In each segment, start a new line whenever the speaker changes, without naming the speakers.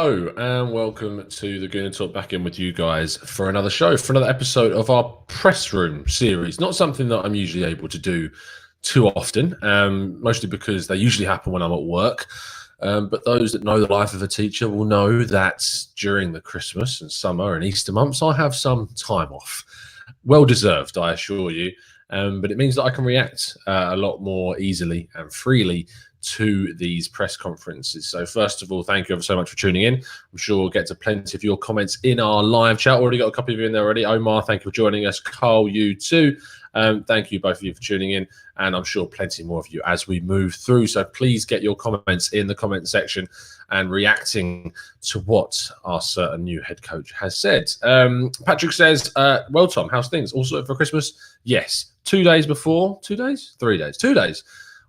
Hello and welcome to the Goon Talk, back in with you guys for another show, for another episode of our Press Room series. Not something that I'm usually able to do too often, mostly because they usually happen when I'm at work. But those that know the life of a teacher will know that during the Christmas and summer and Easter months, I have some time off. Well deserved, I assure you. But it means that I can react a lot more easily and freely to these press conferences. So first of all, thank you ever so much for tuning in. I'm sure we'll get to plenty of your comments in our live chat. Already got a couple of you in there already. Omar, thank you for joining us. Carl, you too. Thank you, both of you, for tuning in. And I'm sure plenty more of you as we move through. So please get your comments in the comment section and reacting to what our certain new head coach has said. Patrick says, well, Tom, how's things? All sorted for Christmas? Yes. 2 days before, 2 days? 3 days, 2 days.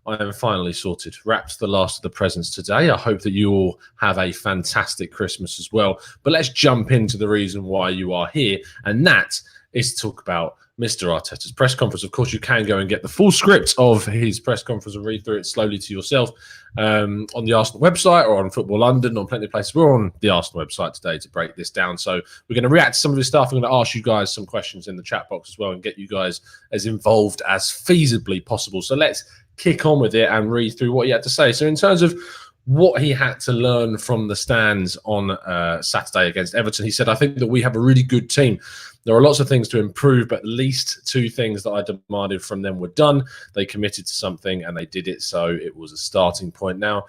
I am finally sorted, wrapped the last of the presents today. I hope that you all have a fantastic Christmas as well. But let's jump into the reason why you are here, and that is to talk about Mr. Arteta's press conference. Of course, you can go and get the full script of his press conference and read through it slowly to yourself on the Arsenal website or on Football London, on plenty of places. We're on the Arsenal website today to break this down. So we're going to react to some of his stuff. I'm going to ask you guys some questions in the chat box as well and get you guys as involved as feasibly possible. So let's kick on with it and read through what he had to say. So in terms of what he had to learn from the stands on Saturday against Everton, he said, I think that we have a really good team. There are lots of things to improve, but at least two things that I demanded from them were done. They committed to something and they did it, so it was a starting point. Now,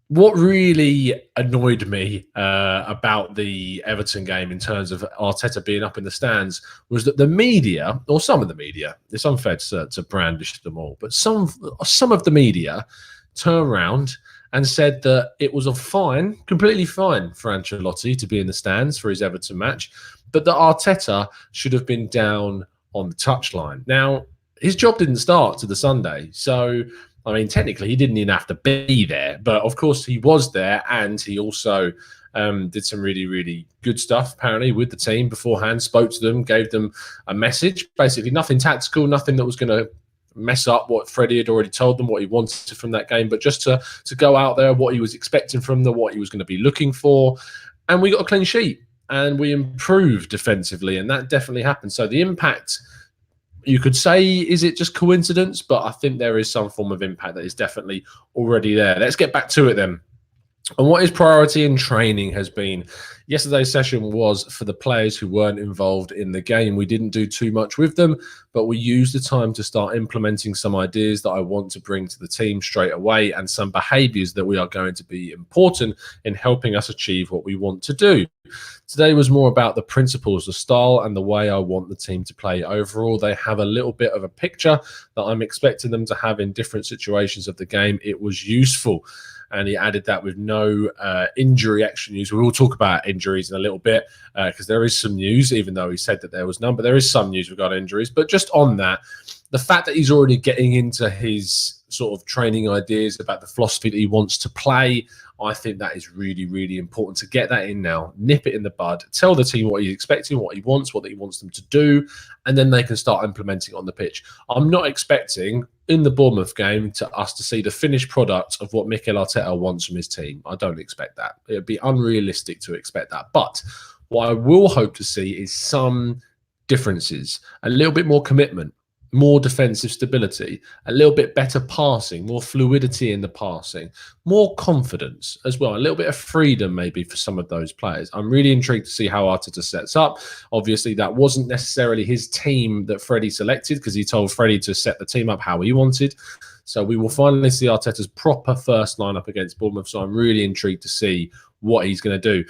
what really annoyed me about the Everton game in terms of Arteta being up in the stands was that the media, or some of the media, it's unfair to brandish them all, but some of the media turned around and said that it was completely fine for Ancelotti to be in the stands for his Everton match, but that Arteta should have been down on the touchline. Now, his job didn't start to the Sunday, so I mean, technically, he didn't even have to be there, but of course he was there, and he also did some really, really good stuff, apparently, with the team beforehand, spoke to them, gave them a message, basically nothing tactical, nothing that was going to mess up what Freddie had already told them, what he wanted from that game, but just to go out there, what he was expecting from them, what he was going to be looking for, and we got a clean sheet, and we improved defensively, and that definitely happened. So the impact, you could say, is it just coincidence? But I think there is some form of impact that is definitely already there. Let's get back to it then. And what his priority in training has been. Yesterday's session was for the players who weren't involved in the game. We didn't do too much with them, but we used the time to start implementing some ideas that I want to bring to the team straight away, and some behaviours that we are going to be important in helping us achieve what we want to do. Today was more about the principles, the style, and the way I want the team to play. Overall, they have a little bit of a picture that I'm expecting them to have in different situations of the game. It was useful. And he added that with no injury action news. We will talk about injuries in a little bit because there is some news, even though he said that there was none. But there is some news regarding injuries. But just on that, the fact that he's already getting into his sort of training ideas about the philosophy that he wants to play, I think that is really, really important to get that in now, nip it in the bud, tell the team what he's expecting, what he wants them to do, and then they can start implementing it on the pitch. I'm not expecting in the Bournemouth game to us to see the finished product of what Mikel Arteta wants from his team. I don't expect that. It would be unrealistic to expect that. But what I will hope to see is some differences, a little bit more commitment, more defensive stability, a little bit better passing, more fluidity in the passing, more confidence as well, a little bit of freedom maybe for some of those players. I'm really intrigued to see how Arteta sets up. Obviously, that wasn't necessarily his team that Freddie selected, because he told Freddie to set the team up how he wanted. So we will finally see Arteta's proper first lineup against Bournemouth. So I'm really intrigued to see what he's going to do.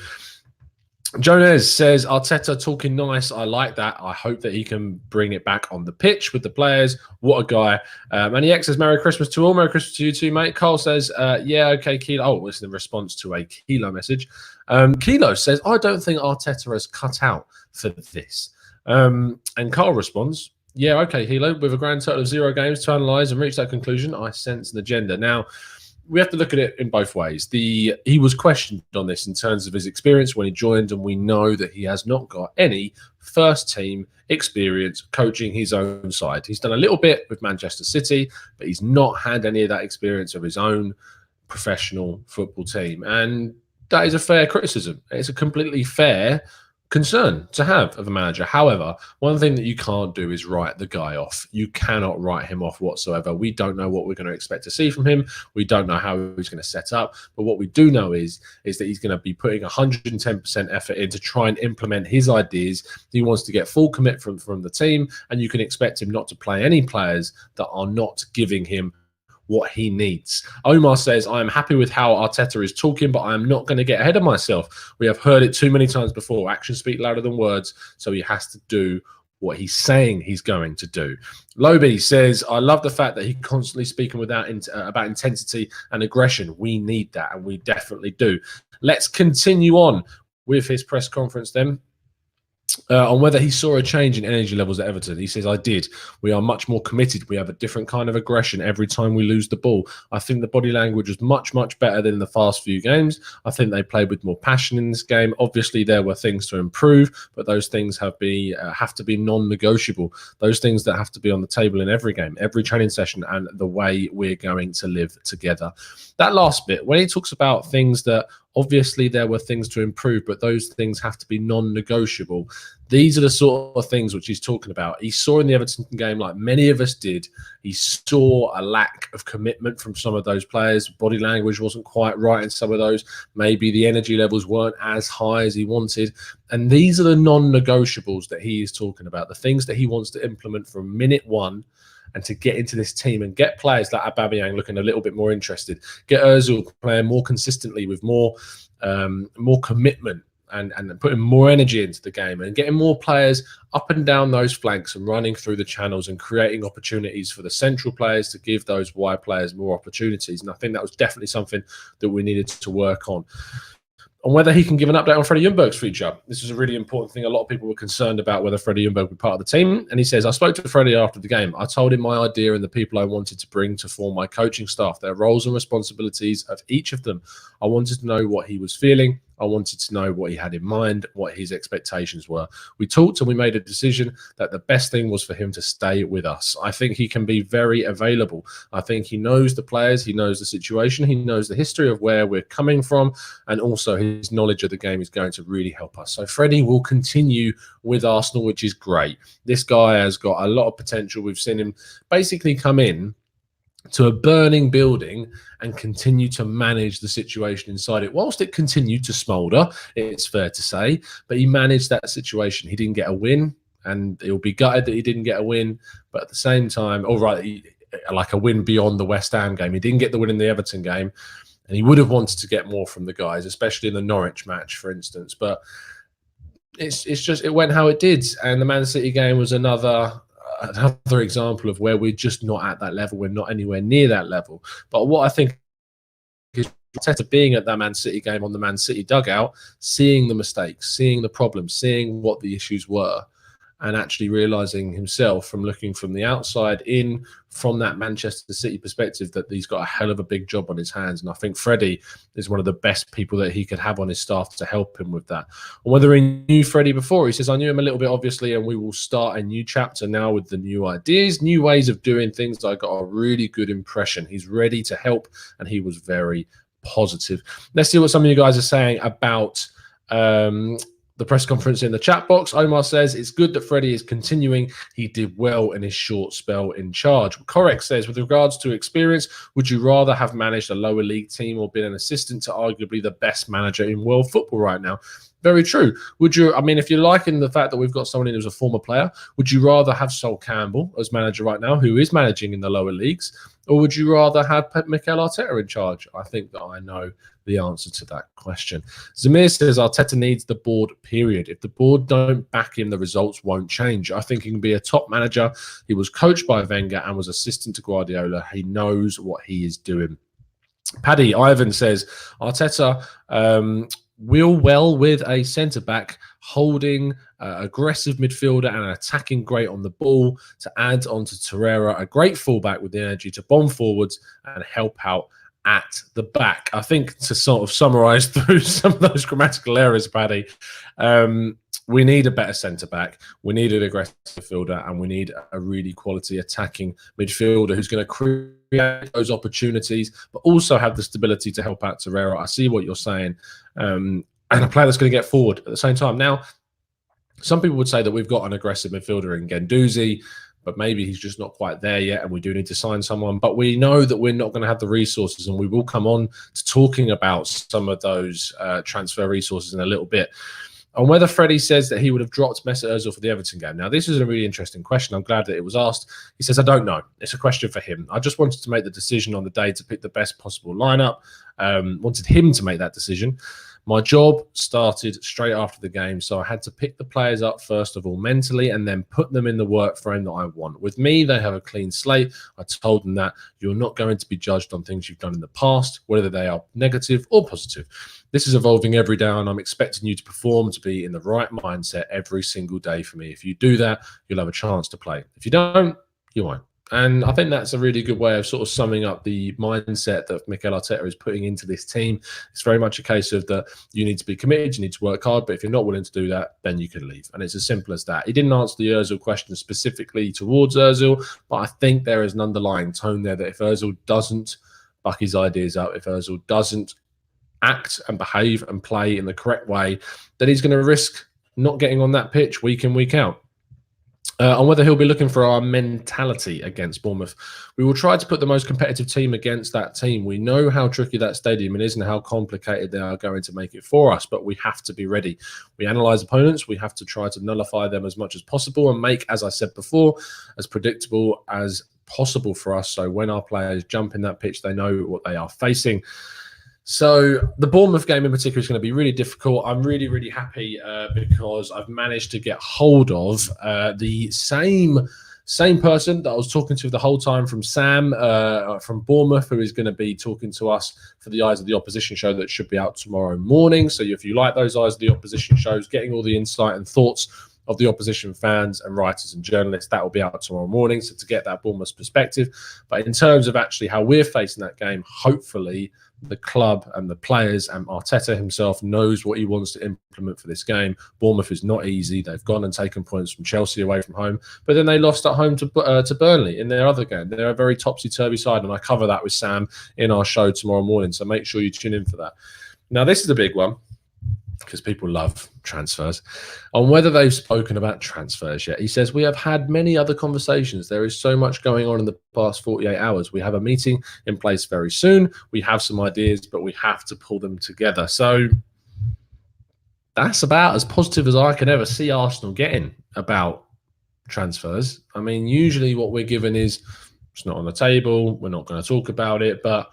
Jones says, Arteta talking nice. I like that. I hope that he can bring it back on the pitch with the players. What a guy. And he says, Merry Christmas to all. Merry Christmas to you too, mate. Carl says, yeah, okay, Kilo. Oh, it's in response to a Kilo message. Kilo says, I don't think Arteta has cut out for this. And Carl responds, yeah, okay, Hilo, with a grand total of 0 games to analyse and reach that conclusion, I sense an agenda. Now, we have to look at it in both ways. He was questioned on this in terms of his experience when he joined, and we know that he has not got any first-team experience coaching his own side. He's done a little bit with Manchester City, but he's not had any of that experience of his own professional football team. And that is a fair criticism. It's a completely fair concern to have of a manager. However, one thing that you can't do is write the guy off. You cannot write him off whatsoever. We don't know what we're going to expect to see from him. We don't know how he's going to set up. But what we do know is that he's going to be putting 110% effort in to try and implement his ideas. He wants to get full commitment from the team, and you can expect him not to play any players that are not giving him what he needs. Omar says, I am happy with how Arteta is talking, but I am not going to get ahead of myself. We have heard it too many times before. Actions speak louder than words, so he has to do what he's saying he's going to do. Lobi says, I love the fact that he's constantly speaking about intensity and aggression. We need that, and we definitely do. Let's continue on with his press conference then. On whether he saw a change in energy levels at Everton. He says, I did. We are much more committed. We have a different kind of aggression every time we lose the ball. I think the body language was much, much better than the past few games. I think they played with more passion in this game. Obviously, there were things to improve, but those things have to be non-negotiable. Those things that have to be on the table in every game, every training session, and the way we're going to live together. That last bit, when he talks about things that obviously there were things to improve, but those things have to be non-negotiable. These are the sort of things which he's talking about. He saw in the Everton game, like many of us did, he saw a lack of commitment from some of those players. Body language wasn't quite right in some of those. Maybe the energy levels weren't as high as he wanted. And these are the non-negotiables that he is talking about, the things that he wants to implement from minute one, and to get into this team and get players like Aubameyang looking a little bit more interested, get Ozil playing more consistently with more commitment and putting more energy into the game, and getting more players up and down those flanks and running through the channels and creating opportunities for the central players to give those wide players more opportunities. And I think that was definitely something that we needed to work on. On whether he can give an update on Freddie Ljungberg's future. This is a really important thing. A lot of people were concerned about whether Freddie Ljungberg would be part of the team. And he says, I spoke to Freddie after the game. I told him my idea and the people I wanted to bring to form my coaching staff, their roles and responsibilities of each of them. I wanted to know what he was feeling. I wanted to know what he had in mind, what his expectations were. We talked and we made a decision that the best thing was for him to stay with us. I think he can be very available. I think he knows the players, he knows the situation, he knows the history of where we're coming from, and also his knowledge of the game is going to really help us. So Freddie will continue with Arsenal, which is great. This guy has got a lot of potential. We've seen him basically come in to a burning building and continue to manage the situation inside it, whilst it continued to smoulder, it's fair to say, but he managed that situation. He didn't get a win, and he'll be gutted that he didn't get a win, but at the same time, like a win beyond the West Ham game. He didn't get the win in the Everton game, and he would have wanted to get more from the guys, especially in the Norwich match, for instance, but it's just, it went how it did, and the Man City game was another example of where we're just not at that level. We're not anywhere near that level. But what I think is Arteta being at that Man City game on the Man City dugout, seeing the mistakes, seeing the problems, seeing what the issues were, and actually realising himself from looking from the outside in, from that Manchester City perspective, that he's got a hell of a big job on his hands. And I think Freddie is one of the best people that he could have on his staff to help him with that. And whether he knew Freddie before, he says, I knew him a little bit, obviously, and we will start a new chapter now with the new ideas, new ways of doing things. I got a really good impression. He's ready to help, and he was very positive. Let's see what some of you guys are saying about the press conference in the chat box. Omar says, it's good that Freddie is continuing. He did well in his short spell in charge. Correct says, with regards to experience, would you rather have managed a lower league team or been an assistant to arguably the best manager in world football right now? Very true. Would you, I mean, if you're liking the fact that we've got someone in who's a former player, would you rather have Sol Campbell as manager right now, who is managing in the lower leagues, or would you rather have Mikel Arteta in charge? I think that I know the answer to that question. Zamir says Arteta needs the board, period. If the board don't back him, the results won't change. I think he can be a top manager. He was coached by Wenger and was assistant to Guardiola. He knows what he is doing. Paddy Ivan says Arteta will well with a centre-back holding, aggressive midfielder and an attacking great on the ball to add on to Torreira, a great fullback with the energy to bomb forwards and help out at the back. I think to sort of summarise through some of those grammatical errors, Paddy, we need a better centre-back, we need an aggressive midfielder, and we need a really quality attacking midfielder who's going to create those opportunities, but also have the stability to help out Torreira. I see what you're saying. And a player that's going to get forward at the same time. Now, some people would say that we've got an aggressive midfielder in Guendouzi, but maybe he's just not quite there yet, and we do need to sign someone. But we know that we're not going to have the resources, and we will come on to talking about some of those transfer resources in a little bit. On whether Freddie says that he would have dropped Mesut Ozil for the Everton game. Now, this is a really interesting question. I'm glad that it was asked. He says, I don't know. It's a question for him. I just wanted to make the decision on the day to pick the best possible lineup. Wanted him to make that decision. My job started straight after the game, so I had to pick the players up first of all mentally and then put them in the work frame that I want. With me, they have a clean slate. I told them that you're not going to be judged on things you've done in the past, whether they are negative or positive. This is evolving every day, and I'm expecting you to perform, to be in the right mindset every single day for me. If you do that, you'll have a chance to play. If you don't, you won't. And I think that's a really good way of sort of summing up the mindset that Mikel Arteta is putting into this team. It's very much a case of that you need to be committed, you need to work hard, but if you're not willing to do that, then you can leave. And it's as simple as that. He didn't answer the Ozil question specifically towards Ozil, but I think there is an underlying tone there that if Ozil doesn't buck his ideas up, if Ozil doesn't act and behave and play in the correct way, then he's going to risk not getting on that pitch week in, week out. On whether he'll be looking for our mentality against Bournemouth. We will try to put the most competitive team against that team. We know how tricky that stadium is and how complicated they are going to make it for us, but we have to be ready. We analyse opponents. We have to try to nullify them as much as possible and make, as I said before, as predictable as possible for us. So when our players jump in that pitch, they know what they are facing. So the Bournemouth game in particular is going to be really difficult. I'm really, really happy because I've managed to get hold of the same person that I was talking to the whole time from Sam from Bournemouth, who is going to be talking to us for the Eyes of the Opposition show that should be out tomorrow morning. So if you like those Eyes of the Opposition shows, getting all the insight and thoughts of the opposition fans and writers and journalists, that will be out tomorrow morning. So to get that Bournemouth perspective. But in terms of actually how we're facing that game, hopefully the club and the players and Arteta himself knows what he wants to implement for this game. Bournemouth is not easy. They've gone and taken points from Chelsea away from home, but then they lost at home to Burnley in their other game. They're a very topsy-turvy side, and I cover that with Sam in our show tomorrow morning, so make sure you tune in for that. Now, this is a big one, because people love transfers, on whether they've spoken about transfers yet. He says, we have had many other conversations. There is so much going on in the past 48 hours. We have a meeting in place very soon. We have some ideas, but we have to pull them together. So that's about as positive as I can ever see Arsenal getting about transfers. I mean, usually what we're given is it's not on the table. We're not going to talk about it, but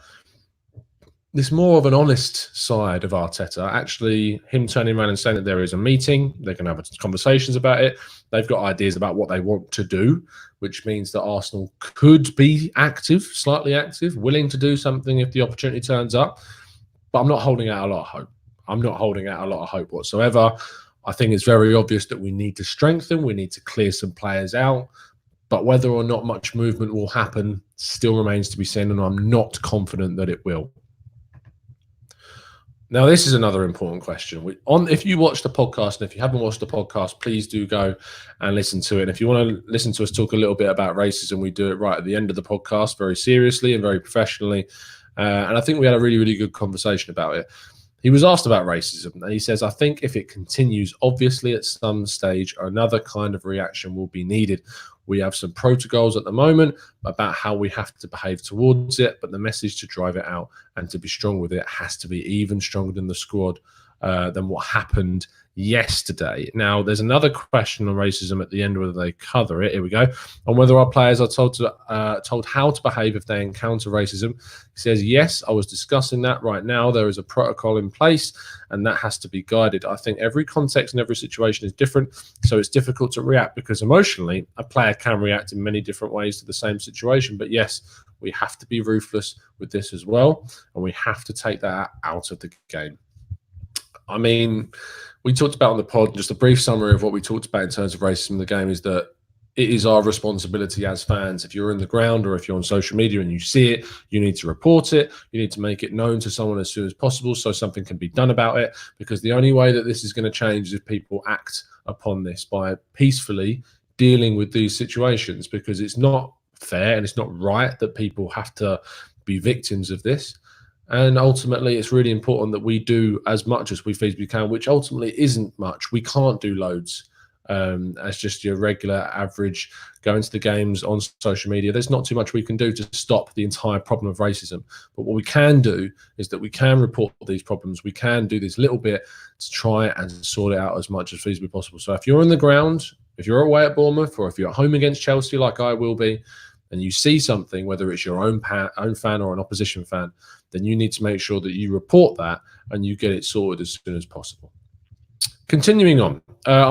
there's more of an honest side of Arteta. Actually, him turning around and saying that there is a meeting, they can have conversations about it. They've got ideas about what they want to do, which means that Arsenal could be active, slightly active, willing to do something if the opportunity turns up. But I'm not holding out a lot of hope. I'm not holding out a lot of hope whatsoever. I think it's very obvious that we need to strengthen. We need to clear some players out. But whether or not much movement will happen still remains to be seen, and I'm not confident that it will. Now, this is another important question. If you watched the podcast, and if you haven't watched the podcast, please do go and listen to it. And if you want to listen to us talk a little bit about racism, we do it right at the end of the podcast, very seriously and very professionally. And I think we had a really, really good conversation about it. He was asked about racism, and he says, I think if it continues, obviously at some stage, another kind of reaction will be needed. We have some protocols at the moment about how we have to behave towards it, but the message to drive it out and to be strong with it has to be even stronger than the squad than what happened yesterday. Now, there's another question on racism at the end, whether they cover it. Here we go. On whether our players are told how to behave if they encounter racism. He says, yes, I was discussing that right now. There is a protocol in place, and that has to be guided. I think every context and every situation is different, so it's difficult to react because emotionally, a player can react in many different ways to the same situation. But yes, we have to be ruthless with this as well, and we have to take that out of the game. I mean, we talked about on the pod, just a brief summary of what we talked about in terms of racism in the game is that it is our responsibility as fans. If you're in the ground or if you're on social media and you see it, you need to report it. You need to make it known to someone as soon as possible so something can be done about it, because the only way that this is going to change is if people act upon this by peacefully dealing with these situations, because it's not fair and it's not right that people have to be victims of this. And ultimately, it's really important that we do as much as we feasibly can, which ultimately isn't much. We can't do loads as just your regular average going to the games on social media. There's not too much we can do to stop the entire problem of racism. But what we can do is that we can report these problems. We can do this little bit to try and sort it out as much as feasibly possible. So if you're on the ground, if you're away at Bournemouth, or if you're at home against Chelsea like I will be, and you see something, whether it's your own fan or an opposition fan, then you need to make sure that you report that and you get it sorted as soon as possible. Continuing on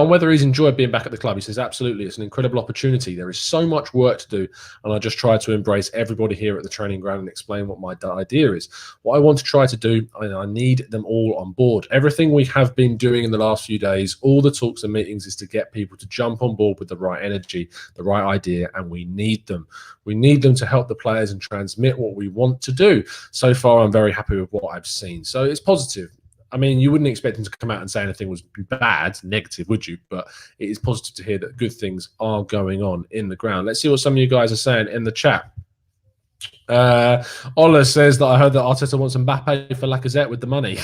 whether he's enjoyed being back at the club, he says, absolutely, it's an incredible opportunity. There is so much work to do, and I just try to embrace everybody here at the training ground and explain what my idea is. What I want to try to do, I need them all on board. Everything we have been doing in the last few days, all the talks and meetings, is to get people to jump on board with the right energy, the right idea, and we need them. We need them to help the players and transmit what we want to do. So far, I'm very happy with what I've seen. So it's positive. I mean, you wouldn't expect him to come out and say anything was bad, negative, would you? But it is positive to hear that good things are going on in the ground. Let's see what some of you guys are saying in the chat. Ola says that I heard that Arteta wants Mbappe for Lacazette with the money.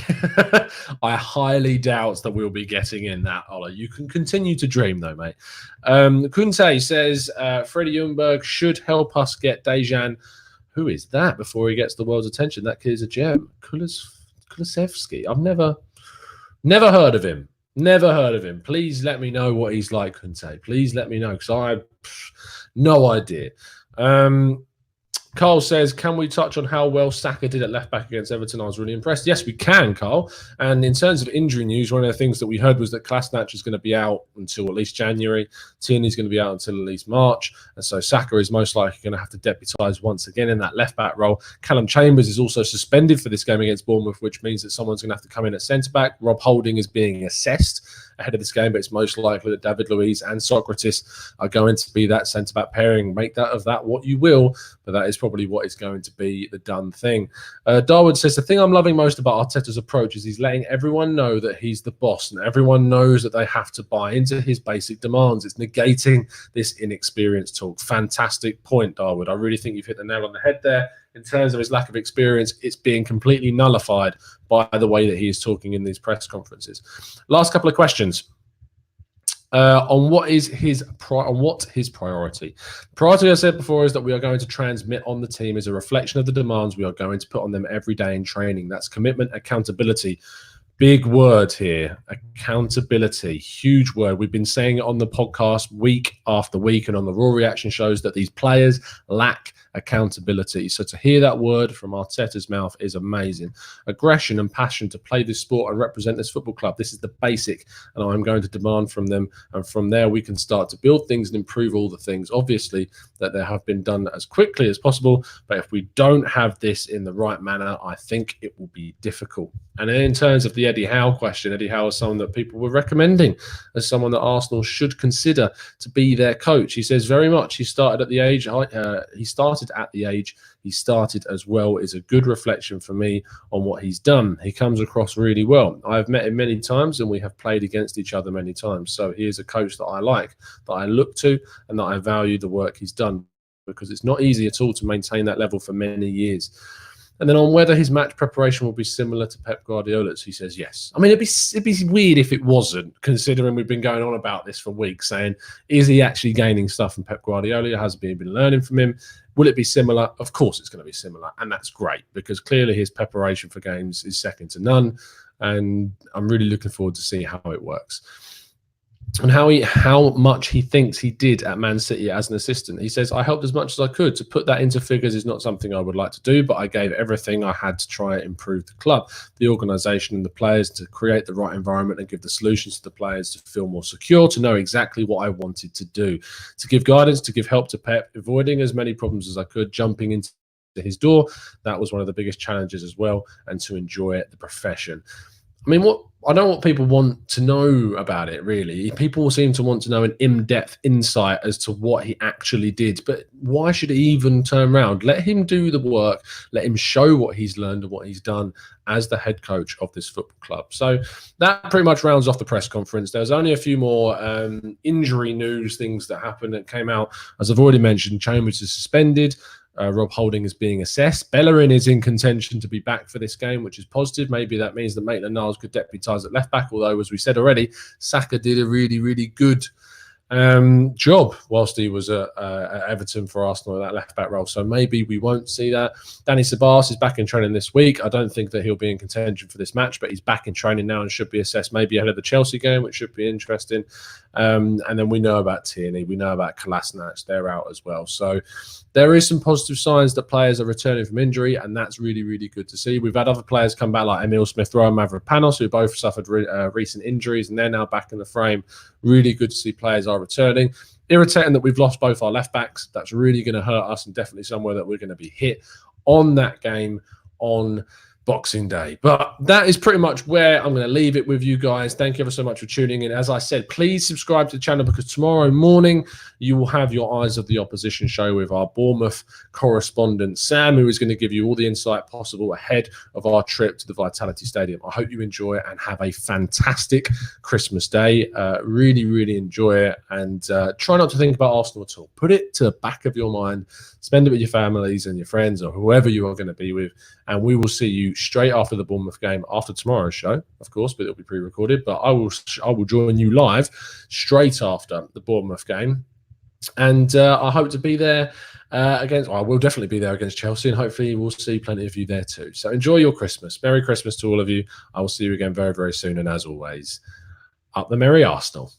I highly doubt that we'll be getting in that, Ola. You can continue to dream, though, mate. Kunte says Freddie Ljungberg should help us get Dejan. Who is that? Before he gets the world's attention, that kid is a gem. Kulusevski. I've never heard of him. Never heard of him. Please let me know what he's like, Kunte. Please let me know, because I have no idea. Carl says, can we touch on how well Saka did at left-back against Everton? I was really impressed. Yes, we can, Carl. And in terms of injury news, one of the things that we heard was that Kolasinac is going to be out until at least January. Tierney's going to be out until at least March. And so Saka is most likely going to have to deputise once again in that left-back role. Callum Chambers is also suspended for this game against Bournemouth, which means that someone's going to have to come in at centre-back. Rob Holding is being assessed ahead of this game, but it's most likely that David Luiz and Socrates are going to be that centre-back pairing. Make that of that what you will, but that is probably what is going to be the done thing. Darwood says, the thing I'm loving most about Arteta's approach is he's letting everyone know that he's the boss, and everyone knows that they have to buy into his basic demands. It's negating this inexperienced talk. Fantastic point, Darwood. I really think you've hit the nail on the head there. In terms of his lack of experience, it's being completely nullified by the way that he is talking in these press conferences. Last couple of questions. On what is his priority? Priority, I said before, is that we are going to transmit on the team is a reflection of the demands we are going to put on them every day in training. That's commitment, accountability. Big word here, accountability, huge word. We've been saying it on the podcast week after week and on the Raw reaction shows that these players lack accountability. So to hear that word from Arteta's mouth is amazing. Aggression and passion to play this sport and represent this football club. This is the basic, and I'm going to demand from them. And from there, we can start to build things and improve all the things, obviously, that there have been done as quickly as possible. But if we don't have this in the right manner, I think it will be difficult. And then in terms of the Eddie Howe question, Eddie Howe is someone that people were recommending as someone that Arsenal should consider to be their coach. He says very much he started at the age he started as well is a good reflection for me on what he's done. He comes across really well. I've met him many times and we have played against each other many times. So he is a coach that I like, that I look to, and that I value the work he's done, because it's not easy at all to maintain that level for many years. And then on whether his match preparation will be similar to Pep Guardiola's, he says yes. I mean, it'd be weird if it wasn't, considering we've been going on about this for weeks, saying, is he actually gaining stuff from Pep Guardiola? Has he been learning from him? Will it be similar? Of course it's going to be similar, and that's great, because clearly his preparation for games is second to none, and I'm really looking forward to seeing how it works. And how much he thinks he did at Man City as an assistant. He says, I helped as much as I could. To put that into figures is not something I would like to do, but I gave everything I had to try and improve the club, the organisation and the players, to create the right environment and give the solutions to the players to feel more secure, to know exactly what I wanted to do, to give guidance, to give help to Pep, avoiding as many problems as I could, jumping into his door. That was one of the biggest challenges as well, and to enjoy the profession. I mean, I know what people want to know about it, really. People seem to want to know an in-depth insight as to what he actually did. But why should he even turn around? Let him do the work. Let him show what he's learned and what he's done as the head coach of this football club. So that pretty much rounds off the press conference. There's only a few more injury news things that happened that came out. As I've already mentioned, Chambers is suspended. Rob Holding is being assessed. Bellerin is in contention to be back for this game, which is positive. Maybe that means that Maitland-Niles could deputise at left back, although, as we said already, Saka did a really, really good job whilst he was at Everton for Arsenal at that left back role. So maybe we won't see that. Danny Sabas is back in training this week. I don't think that he'll be in contention for this match, but he's back in training now and should be assessed maybe ahead of the Chelsea game, which should be interesting. And then we know about Tierney, we know about Kolasinac, they're out as well. So there is some positive signs that players are returning from injury, and that's really, really good to see. We've had other players come back like Emil Smith-Rowe and Mavropanos, who both suffered recent injuries, and they're now back in the frame. Really good to see players are returning. Irritating that we've lost both our left backs. That's really going to hurt us, and definitely somewhere that we're going to be hit on that game on Boxing Day. But that is pretty much where I'm going to leave it with you guys. Thank you ever so much for tuning in. As I said, please subscribe to the channel, because tomorrow morning you will have your Eyes of the Opposition show with our Bournemouth correspondent Sam, who is going to give you all the insight possible ahead of our trip to the Vitality Stadium. I hope you enjoy it and have a fantastic Christmas Day. Really, really enjoy it, and try not to think about Arsenal at all. Put it to the back of your mind. Spend it with your families and your friends or whoever you are going to be with, and we will see you straight after the Bournemouth game, after tomorrow's show, of course, but it'll be pre-recorded. But I will join you live straight after the Bournemouth game, and I hope to be there against. Well, I will definitely be there against Chelsea, and hopefully we'll see plenty of you there too. So enjoy your Christmas. Merry Christmas to all of you. I will see you again very, very soon, and as always, up the merry Arsenal.